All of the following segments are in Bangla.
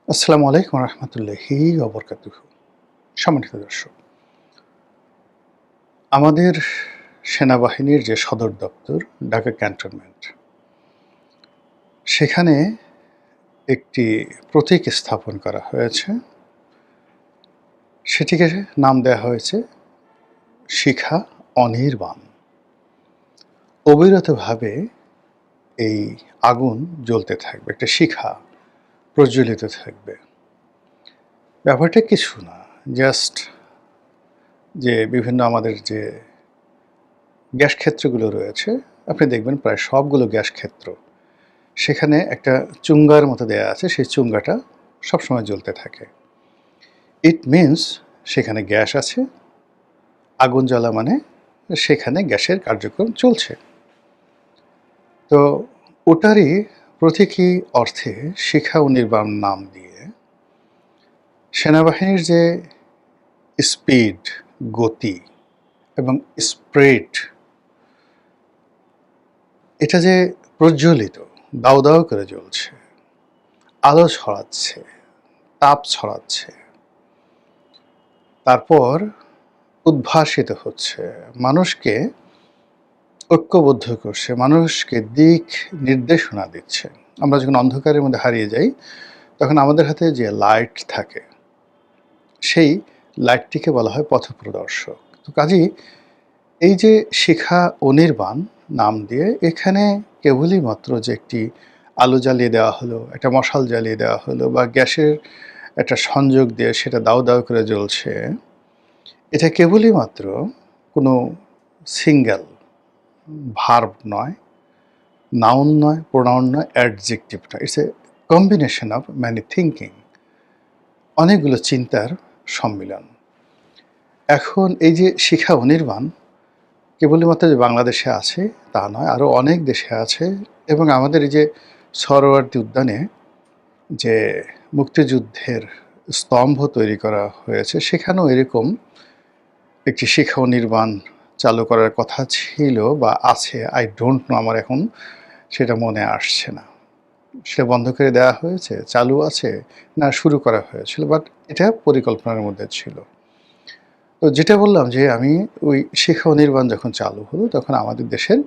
আসসালামু আলাইকুম রহমতুল্লাহি ওবরকাতুহু। সম্মানিত দর্শক, আমাদের সেনাবাহিনীর যে সদর দপ্তর ঢাকা ক্যান্টনমেন্ট, সেখানে একটি প্রতীক স্থাপন করা হয়েছে। সেটিকে নাম দেওয়া হয়েছে শিখা অনির্বাণ। অবিরতভাবে এই আগুন জ্বলতে থাকবে, একটা শিখা প্রজ্বলিত থাকবে। ব্যাপারটা কিছু না, জাস্ট যে বিভিন্ন আমাদের যে গ্যাস ক্ষেত্রগুলো রয়েছে, আপনি দেখবেন প্রায় সবগুলো গ্যাস ক্ষেত্র, সেখানে একটা চুঙ্গার মতো দেয়া আছে, সেই চুঙ্গাটা সবসময় জ্বলতে থাকে। ইট মিনস সেখানে গ্যাস আছে, আগুন জ্বলা মানে সেখানে গ্যাসের কার্যক্রম চলছে। তো ওটারই প্রতীকী অর্থে শিখা অনির্বাণ নাম দিয়ে সেনাবাহিনীর যে স্পিড, গতি এবং স্প্রিট, এটা যে প্রজ্বলিত, দাউ দাউ করে জ্বলছে, আলো ছড়াচ্ছে, তাপ ছড়াচ্ছে, তারপর উদ্ভাসিত হচ্ছে, মানুষকে ঐক্যবদ্ধ করছে, মানুষকে দিক নির্দেশনা দিচ্ছে। আমরা যখন অন্ধকারের মধ্যে হারিয়ে যাই, তখন আমাদের হাতে যে লাইট থাকে, সেই লাইটটিকে বলা হয় পথপ্রদর্শক। তো কাজেই এই যে শিখা অনির্বাণ নাম দিয়ে এখানে কেবলই মাত্র যে একটি আলো জ্বালিয়ে দেওয়া হলো, একটা মশাল জ্বালিয়ে দেওয়া হলো, বা গ্যাসের একটা সংযোগ দিয়ে সেটা দাউ দাউ করে জ্বলছে, এটা কেবলই মাত্র কোনো সিঙ্গেল ভার্ব নয়, নাউন নয়, প্রোনাউন নয়, অ্যাডজেক্টিভ নয়। It's a combination of many thinking, অনেকগুলো চিন্তার সম্মিলন। এখন এই যে শিখা অনির্বাণ কেবলই মাত্র যে বাংলাদেশে আছে তা নয়, আরও অনেক দেশে আছে। এবং আমাদের এই যে সরোয়ার্দী উদ্যানে যে মুক্তিযুদ্ধের স্তম্ভ তৈরি করা হয়েছে, সেখানেও এরকম একটি শিখা অনির্বাণ চালু করার কথা ছিল বা আছে। আই ডোন্ট নো, আমার এখন সেটা মনে আসছে না। সেটা বন্ধ করে দেওয়া হয়েছে, চালু আছে, না শুরু করা হয়েছিল, বাট এটা পরিকল্পনার মধ্যে ছিল। তো যেটা বললাম যে আমি ওই শিখা অনির্বাণ যখন চালু হলো, তখন আমাদের দেশের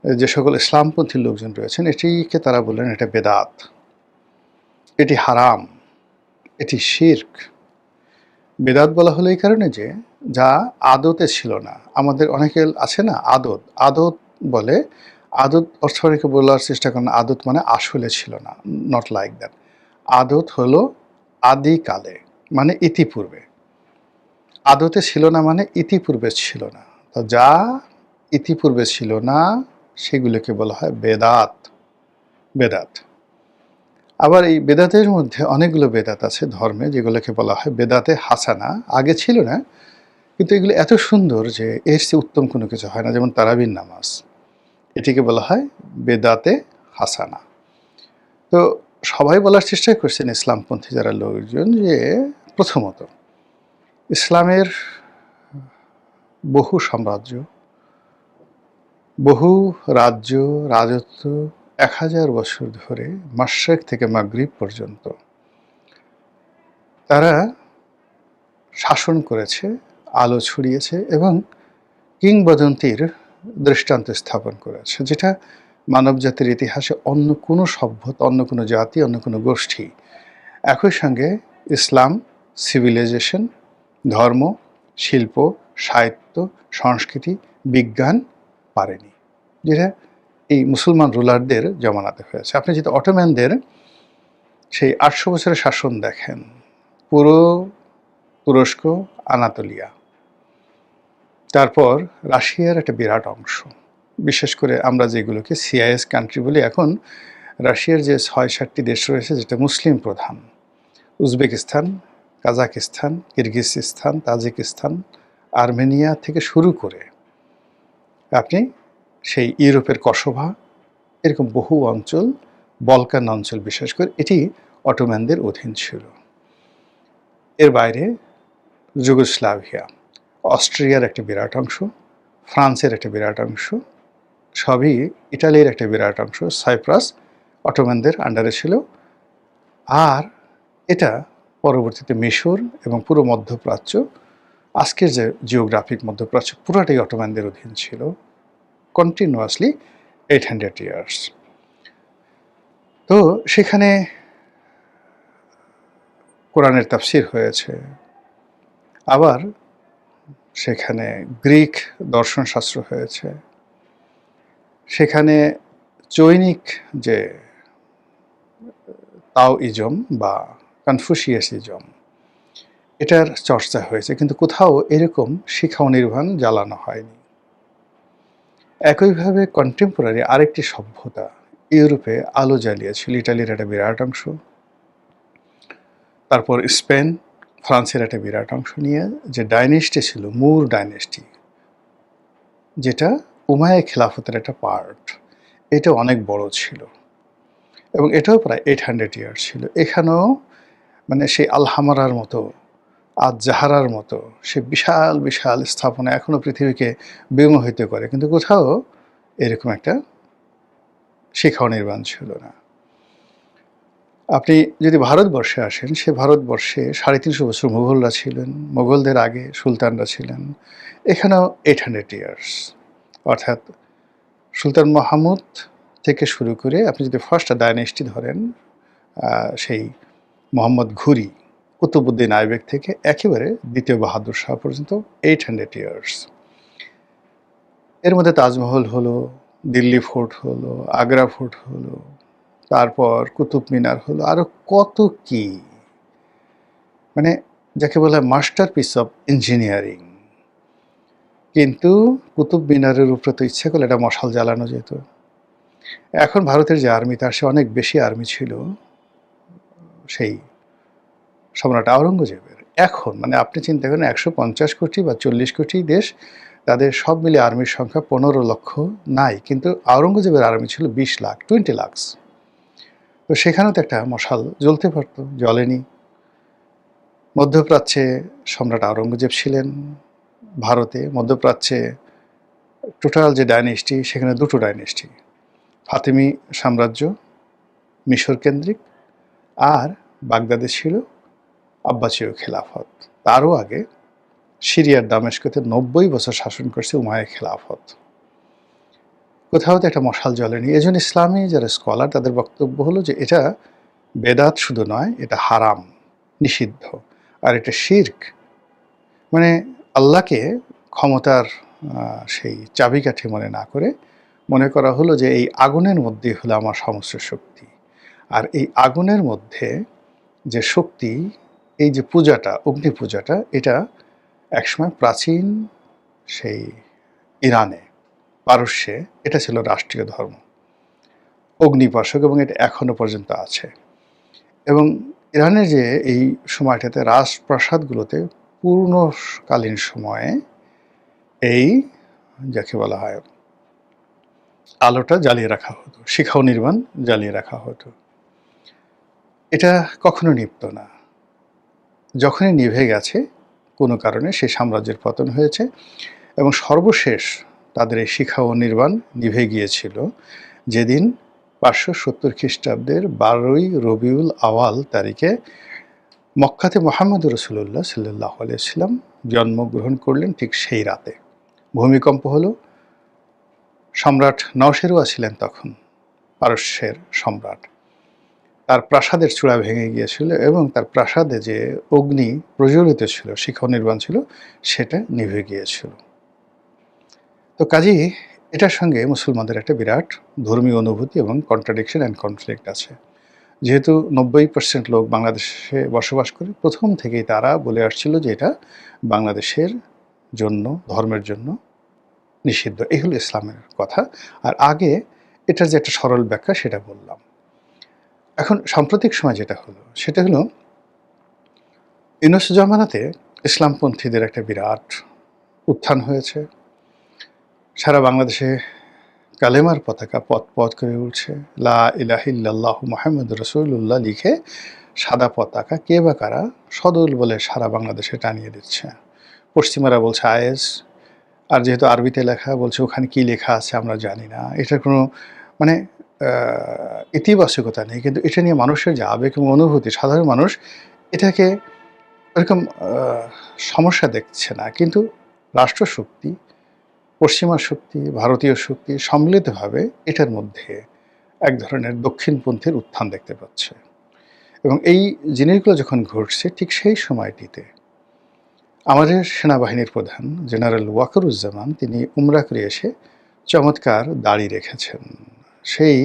যে সকল ইসলামপন্থী লোকজন রয়েছেন, এটিকে তারা বললেন এটা বেদাত, এটি হারাম, এটি শিরক। বেদাত বলা হলো এই কারণে যে যা আদতে ছিল না। আমাদের অনেকে আছে না আদত, আদত বলে। আদত অর্থ অনেকে বলার চেষ্টা করেন আদত মানে আসলে ছিল না, নট লাইক দ্যাট। আদত হলো আদিকালে, মানে ইতিপূর্বে। আদতে ছিল না মানে ইতিপূর্বে ছিল না। তো যা ইতিপূর্বে ছিল না সেগুলোকে বলা হয় বেদাত। বেদাত। আবার এই বেদাতের মধ্যে অনেকগুলো বেদাত আছে ধর্মে, যেগুলোকে বলা হয় বেদাতে হাসানা। আগে ছিল না, কিন্তু এগুলো এত সুন্দর যে এর চেয়ে উত্তম কোনো কিছু হয় না। যেমন তারাবির নামাজ, এটিকে বলা হয় বেদাতে হাসানা। তো সবাই বলার চেষ্টা করছেন ইসলামপন্থী যারা লোকজন, যে প্রথমত ইসলামের বহু সাম্রাজ্য, বহু রাজ্য, রাজত্ব 1000 বছর ধরে মাশরিক থেকে মাগরিব পর্যন্ত তারা শাসন করেছে, আলো ছড়িয়েছে এবং কিংবদন্তির দৃষ্টান্ত স্থাপন করেছে, যেটা মানবজাতির ইতিহাসে অন্য কোনো সভ্যতা, অন্য কোনো জাতি, অন্য কোনো গোষ্ঠী একই সঙ্গে ইসলাম, সিভিলাইজেশন, ধর্ম, শিল্প, সাহিত্য, সংস্কৃতি, বিজ্ঞান পারেনি, যেটা এই মুসলমান রুলারদের জমানাতে হয়েছে। আপনি যদি অটোম্যানদের সেই 800 বছরের শাসন দেখেন, পুরো তুরস্ক, আনাতোলিয়া, তারপর রাশিয়ার একটা বিরাট অংশ, বিশেষ করে আমরা যেগুলোকে সিআইএস কান্ট্রি বলি, এখন রাশিয়ার যে 6-7টি দেশ রয়েছে যেটা মুসলিম প্রধান, Uzbekistan, Kazakhstan, Kyrgyzstan, Tajikistan, Armenia থেকে শুরু করে আপনি সেই ইউরোপের কসোভা, এরকম বহু অঞ্চল, বলকান অঞ্চল বিশেষ করে, এটি অটোম্যানদের অধীন ছিল। এর বাইরে যুগোস্লাভিয়া, অস্ট্রিয়ার একটা বিরাট অংশ, ফ্রান্সের একটা বিরাট অংশ, সবই ইটালির একটা বিরাট অংশ, সাইপ্রাস অটোম্যানদের আন্ডারে ছিল। আর এটা পরবর্তীতে মিশর এবং পুরো মধ্যপ্রাচ্য, আজকের যে জিওগ্রাফিক মধ্যপ্রাচ্য পুরাটাই অটোম্যানদের অধীন ছিল কন্টিনিউয়াসলি 800 ইয়ার্স। তো সেখানে কোরআনের তাফসির হয়েছে, আবার সেখানে গ্রিক দর্শনশাস্ত্র হয়েছে, সেখানে চৈনিক যে তাওইজম বা কনফুসিয়াসিজম এটার চর্চা হয়েছে, কিন্তু কোথাও এরকম শিক্ষা অনির্বাণ জ্বালানো হয়নি। একইভাবে কন্টেম্পোরারি আরেকটি সভ্যতা ইউরোপে আলো জ্বালিয়েছিল, ইটালির একটা বিরাট অংশ, তারপর স্পেন, ফ্রান্সের একটা বিরাট অংশ নিয়ে যে ডাইনেস্টি ছিল মুর ডাইনেস্টি, যেটা উমাইয়া খেলাফতের একটা পার্ট, এটা অনেক বড় ছিল এবং এটাও প্রায় 800 ইয়ার্স ছিল। এখানেও মানে সেই আলহামারার মতো, আজ জাহারার মতো সে বিশাল বিশাল স্থাপনা এখনও পৃথিবীকে বিমোহিত করে, কিন্তু কোথাও এরকম একটা শিক্ষা নির্মাণ ছিল না। আপনি যদি ভারতবর্ষে আসেন, সে ভারতবর্ষে 350 বছর মুঘলরা ছিলেন, মুঘলদের আগে সুলতানরা ছিলেন, এখানেও 800 ইয়ার্স, অর্থাৎ সুলতান মাহমুদ থেকে শুরু করে আপনি যদি ফার্স্ট ডাইনেস্টি ধরেন, সেই মোহাম্মদ ঘুরি, কুতুবুদ্দিন আইবেক থেকে একেবারে দ্বিতীয় বাহাদুর শাহ পর্যন্ত 800 ইয়ার্স। এর মধ্যে তাজমহল হলো, দিল্লি ফোর্ট হলো, আগ্রা ফোর্ট হলো, তারপর কুতুব মিনার হলো, আরও কত কি, মানে যাকে বলা হয় মাস্টারপিস অফ ইঞ্জিনিয়ারিং। কিন্তু কুতুব মিনারের উপরে তো ইচ্ছে করলে এটা মশাল জ্বালানো যেত। এখন ভারতের যে আর্মি, তার সে অনেক বেশি আর্মি ছিল সেই সম্রাট আওরঙ্গজেবের। এখন মানে আপনি চিন্তা করেন 150 কোটি বা 40 কোটি দেশ, তাদের সব মিলে আর্মির সংখ্যা 15 লক্ষ নাই, কিন্তু আওরঙ্গজেবের আর্মি ছিল 20 লাখ, 20 লাখ। তো সেখানেও তো একটা মশাল জ্বলতে পারতো, জ্বলেনি। মধ্যপ্রাচ্যে সম্রাট আওরঙ্গজেব ছিলেন, ভারতে মধ্যপ্রাচ্যে টোটাল যে ডাইনেস্টি, সেখানে দুটো ডাইনেস্টি, ফাতেমি সাম্রাজ্য মিশর কেন্দ্রিক, আর বাগদাদে ছিল আব্বাসীয় খেলাফত। তারও আগে সিরিয়ার দামেস্কতে 90 বছর শাসন করছে উমাইয়া খেলাফত। কোথাও তো একটা মশাল জ্বলেনি। এজন্য ইসলামী যারা স্কলার, তাদের বক্তব্য হলো যে এটা বেদাত শুধু নয়, এটা হারাম, নিষিদ্ধ, আর এটা শিরক। মানে আল্লাহকে ক্ষমতার সেই চাবিকাঠি মনে না করে মনে করা হলো যে এই আগুনের মধ্যেই হলো আমার সমস্ত শক্তি, আর এই আগুনের মধ্যে যে শক্তি, এই যে পূজাটা, অগ্নি পূজাটা, এটা একসময় প্রাচীন সেই ইরানে, পারস্যে এটা ছিল রাষ্ট্রীয় ধর্ম, অগ্নিপাশক, এবং এটা এখনো পর্যন্ত আছে। এবং ইরানের যে এই সময়টাতে রাজপ্রাসাদগুলোতে পূর্ণকালীন সময়ে এই যাকে বলা হয় আলোটা জ্বালিয়ে রাখা হতো, শিখাও নির্মাণ জ্বালিয়ে রাখা হতো। এটা কখনো নিভত না। যখনই নিভে গেছে কোনো কারণে, সেই সাম্রাজ্যের পতন হয়েছে, এবং সর্বশেষ তাদের এই শিখা ও নির্বাণ নিভে গিয়েছিল যেদিন 570 খ্রিস্টাব্দের 12ই রবিউল আওয়াল তারিখে মক্কাতে মুহাম্মদ রাসূলুল্লাহ সাল্লাল্লাহু আলাইহি ওয়াসাল্লাম জন্মগ্রহণ করলেন। ঠিক সেই রাতে ভূমিকম্প হলো। সম্রাট নওশেরওয়া ছিলেন তখন, পারস্যের সম্রাট। তার প্রাসাদের চূড়া ভেঙে গিয়েছিল এবং তার প্রাসাদে যে অগ্নি প্রজ্বলিত ছিল, শিখা নির্বাণ ছিল, সেটা নিভে গিয়েছিল। তো কাজেই এটার সঙ্গে মুসলমানদের একটা বিরাট ধর্মীয় অনুভূতি এবং কন্ট্রাডিকশন অ্যান্ড কনফ্লিক্ট আছে। যেহেতু 90% লোক বাংলাদেশে বসবাস করে, প্রথম থেকেই তারা বলে আসছিল যে এটা বাংলাদেশের জন্য, ধর্মের জন্য নিষিদ্ধ। এই হলো ইসলামের কথা। আর আগে এটার যে একটা সরল ব্যাখ্যা সেটা বললাম। এখন সাম্প্রতিক সময় যেটা হলো সেটা হলো ইউনূস জামানাতে ইসলামপন্থীদের একটা বিরাট উত্থান হয়েছে। সারা বাংলাদেশে কালেমার পতাকা পথ পথ করে উঠছে। লা ইলাহা ইল্লাল্লাহু মুহাম্মাদুর রাসূলুল্লাহ লিখে সাদা পতাকা কে বা কারা সদল বলে সারা বাংলাদেশে টানিয়ে দিচ্ছে। পশ্চিমারা বলছে আইএস, আর যেহেতু আরবিতে লেখা, বলছে ওখানে কি লেখা আছে আমরা জানি না। এটার কোনো মানে ইতিবাচকতা নেই, কিন্তু এটা নিয়ে মানুষের যে আবেগ এবং অনুভূতি, সাধারণ মানুষ এটাকে ওরকম সমস্যা দেখছে না। কিন্তু রাষ্ট্রশক্তি, পশ্চিমা শক্তি, ভারতীয় শক্তি সম্মিলিতভাবে এটার মধ্যে এক ধরনের দক্ষিণপন্থীর উত্থান দেখতে পাচ্ছে। এবং এই জিনিসগুলো যখন ঘটছে ঠিক সেই সময়টিতে আমাদের সেনাবাহিনীর প্রধান জেনারেল ওয়াকারুজ্জামান তিনি উমরা করে এসে চমৎকার দাড়ি রেখেছেন। সেই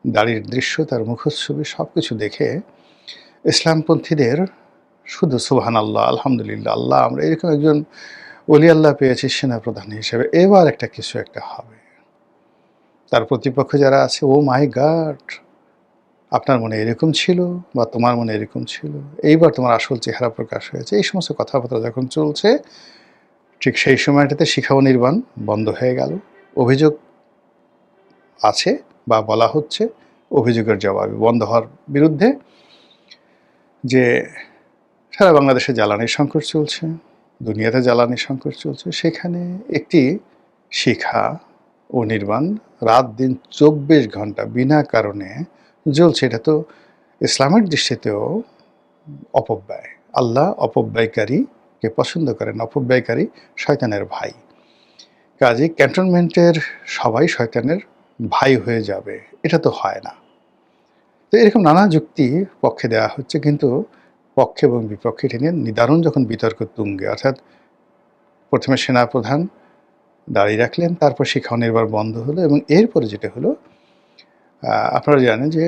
দাড়ির দৃশ্য, তার মুখচ্ছবি সব কিছু দেখে ইসলামপন্থীদের শুধু সুবহানাল্লাহ, আলহামদুলিল্লাহ, আল্লাহ আমরা এরকম একজন ওলি আল্লাহ পেয়েছি সেনাপ্রধান হিসেবে, এবার একটা কিছু একটা হবে। তার প্রতিপক্ষ যারা আছে, ও মাই গড, আপনার মনে এরকম ছিল বা তোমার মনে এরকম ছিল, এইবার তোমার আসল চেহারা প্রকাশ হয়েছে, এই সমস্ত কথাবার্তা যখন চলছে ঠিক সেই সময়টাতে শিখা ও নির্বাণ বন্ধ হয়ে গেল। অভিযোগ আছে বা বলা হচ্ছে অভিযোগের জবাবে বন্ধ হওয়ার বিরুদ্ধে যে সারা বাংলাদেশে জ্বালানির সংকট চলছে, দুনিয়াতে জ্বালানির সংকট চলছে, সেখানে একটি শিখা ও নির্বাণ রাত দিন 24 ঘন্টা বিনা কারণে জ্বলছে। এটা তো ইসলামের দৃষ্টিতেও অপব্যয়। আল্লাহ অপব্যয়কারীকে পছন্দ করেন, অপব্যয়কারী শয়তানের ভাই। কাজেই ক্যান্টনমেন্টের সবাই শয়তানের ভাই হয়ে যাবে, এটা তো হয় না। তো এরকম নানা যুক্তি পক্ষে দেওয়া হচ্ছে, কিন্তু পক্ষে এবং বিপক্ষে এটা নিয়ে নিদারুণ যখন বিতর্ক তুঙ্গে, অর্থাৎ প্রথমে সেনাপ্রধান দাঁড়িয়ে রাখলেন, তারপর শিখা নির্বাণ বন্ধ হলো, এবং এরপরে যেটা হলো আপনারা জানেন যে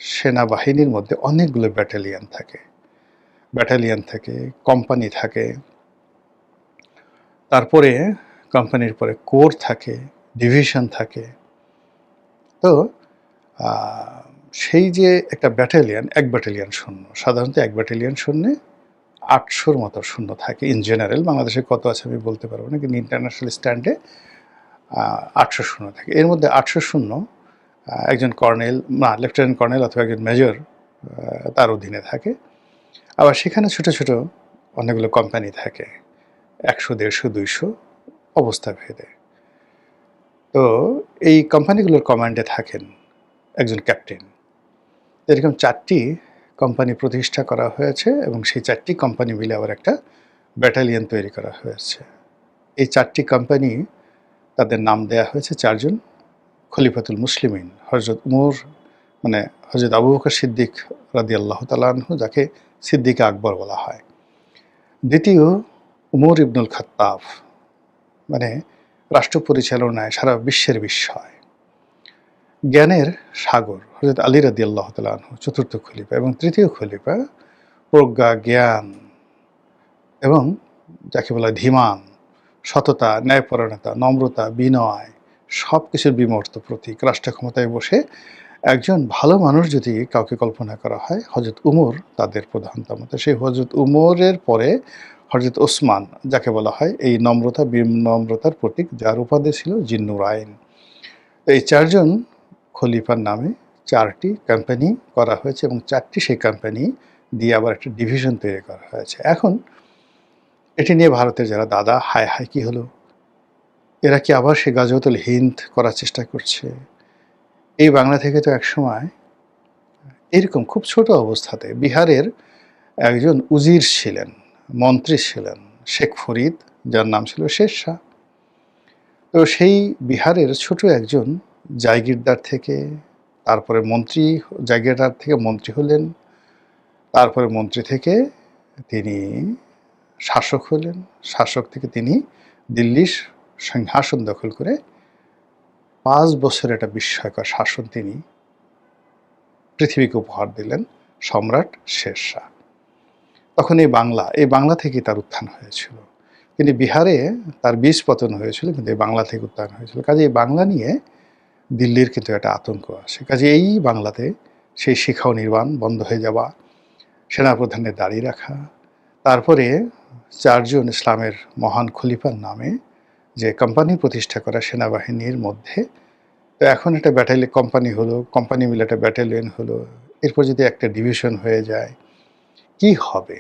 সেনাবাহিনীর মধ্যে অনেকগুলো ব্যাটালিয়ন থাকে, কোম্পানি থাকে, তারপরে কোম্পানির পরে কোর থাকে, ডিভিশন থাকে। তো সেই যে একটা ব্যাটালিয়ন, এক ব্যাটালিয়ন সৈন্য, সাধারণত এক ব্যাটালিয়ন সৈন্যে 800-র মতো সৈন্য থাকে ইন জেনারেল। বাংলাদেশে কত আছে আমি বলতে পারবো না, কিন্তু ইন্টারন্যাশনাল স্ট্যান্ডে 800 সৈন্য থাকে। এর মধ্যে 800 সৈন্য একজন কর্নেল, না লেফটেন্যান্ট কর্নেল অথবা একজন মেজর তার অধীনে থাকে। আবার সেখানে ছোট ছোট অনেকগুলো কোম্পানি থাকে, 100, 150, 200 অবস্থা ভেদে। তো এই কোম্পানিগুলোর কমান্ডে থাকেন একজন ক্যাপ্টেন। এরকম 4টি কোম্পানি প্রতিষ্ঠা করা হয়েছে, এবং সেই 4টি কোম্পানি মিলে আবার একটা ব্যাটালিয়ন তৈরি করা হয়েছে। এই 4টি কোম্পানি, তাদের নাম দেয়া হয়েছে 4 জন খলিফাতুল মুসলিমিন, হযরত উমর, মানে হযরত আবু বকর সিদ্দিক রাদিয়াল্লাহু তাআলা আনহু, যাকে সিদ্দিক আকবর বলা হয়। দ্বিতীয় উমর ইবনুল খাত্তাব, মানে রাষ্ট্র পরিচালনায় সারা বিশ্বের বিস্ময়, জ্ঞানের সাগর হযরত আলী রাদিয়াল্লাহু তাআলা আনহু, চতুর্থ খলিফা। এবং তৃতীয় খলিফা প্রজ্ঞা, জ্ঞান এবং যাকে বলা হয় ধীমান, সততা, ন্যায়পরায়ণতা, নম্রতা, বিনয়, সব কিছুর বিমূর্ত প্রতীক। রাষ্ট্র ক্ষমতায় বসে একজন ভালো মানুষ যদি কাউকে কল্পনা করা হয়, হযরত উমর তাদের প্রধানতম। তো সেই হযরত উমরের পরে হযরত ওসমান, যাকে বলা হয় এই নম্রতা, বিনম্রতার প্রতীক, যার উপাধি ছিল জিন্নুরাইন। এই 4 জন খলিফার নামে 4টি কোম্পানি করা হয়েছে, এবং 4টি সেই কোম্পানি দিয়ে আবার একটা ডিভিশন তৈরি করা হয়েছে। এখন এটি নিয়ে ভারতের যারা দাদা, হায় হায় কি হলো, এরা কি আবার সে গাজওয়াতুল হিন্দ করার চেষ্টা করছে? এই বাংলা থেকে তো একসময় এরকম খুব ছোট অবস্থাতে বিহারের একজন উজির ছিলেন, মন্ত্রী ছিলেন, শেখ ফরিদ, যার নাম ছিল শের শাহ। তো সেই বিহারের ছোট একজন জায়গিরদার থেকে, তারপরে মন্ত্রী, জায়গিরদার থেকে মন্ত্রী হলেন, তারপরে মন্ত্রী থেকে তিনি শাসক হলেন, শাসক থেকে তিনি দিল্লির সিংহাসন দখল করে 5 বছর একটা বিস্ময়কর শাসন তিনি পৃথিবীকে উপহার দিলেন সম্রাট শের শাহ। তখন এই বাংলা থেকে তার উত্থান হয়েছিল। তিনি বিহারে তার বীজ পতন হয়েছিল, কিন্তু এই বাংলা থেকে উত্থান হয়েছিল। কাজে এই বাংলা নিয়ে দিল্লির কিন্তু একটা আতঙ্ক আসে। কাজে এই বাংলাতে সেই শিখা ও নির্বাণ বন্ধ হয়ে যাওয়া, সেনাপ্রধানের দাঁড়িয়ে রাখা, তারপরে 4 জন ইসলামের মহান খলিফার নামে যে কোম্পানি প্রতিষ্ঠা করা সেনাবাহিনীর মধ্যে, তো এখন একটা কোম্পানি হলো, কোম্পানি মিলে একটা ব্যাটালিয়ন হলো, এরপর যদি একটা ডিভিশন হয়ে যায়, কি হবে?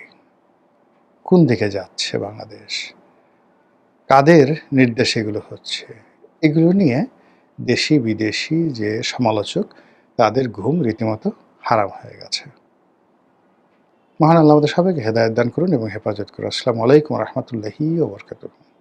কোন দিকে যাচ্ছে বাংলাদেশ? কাদের নির্দেশে এগুলো হচ্ছে? এগুলো নিয়ে দেশি বিদেশি যে সমালোচক তাদের ঘুম রীতিমতো হারাম হয়ে গেছে। মহান আল্লাহ আমাদের সবাইকে হেদায়েত দান করুন এবং হেফাজত করুন। আসসালামু আলাইকুম ওয়া রাহমাতুল্লাহি ওয়া বারাকাতুহু।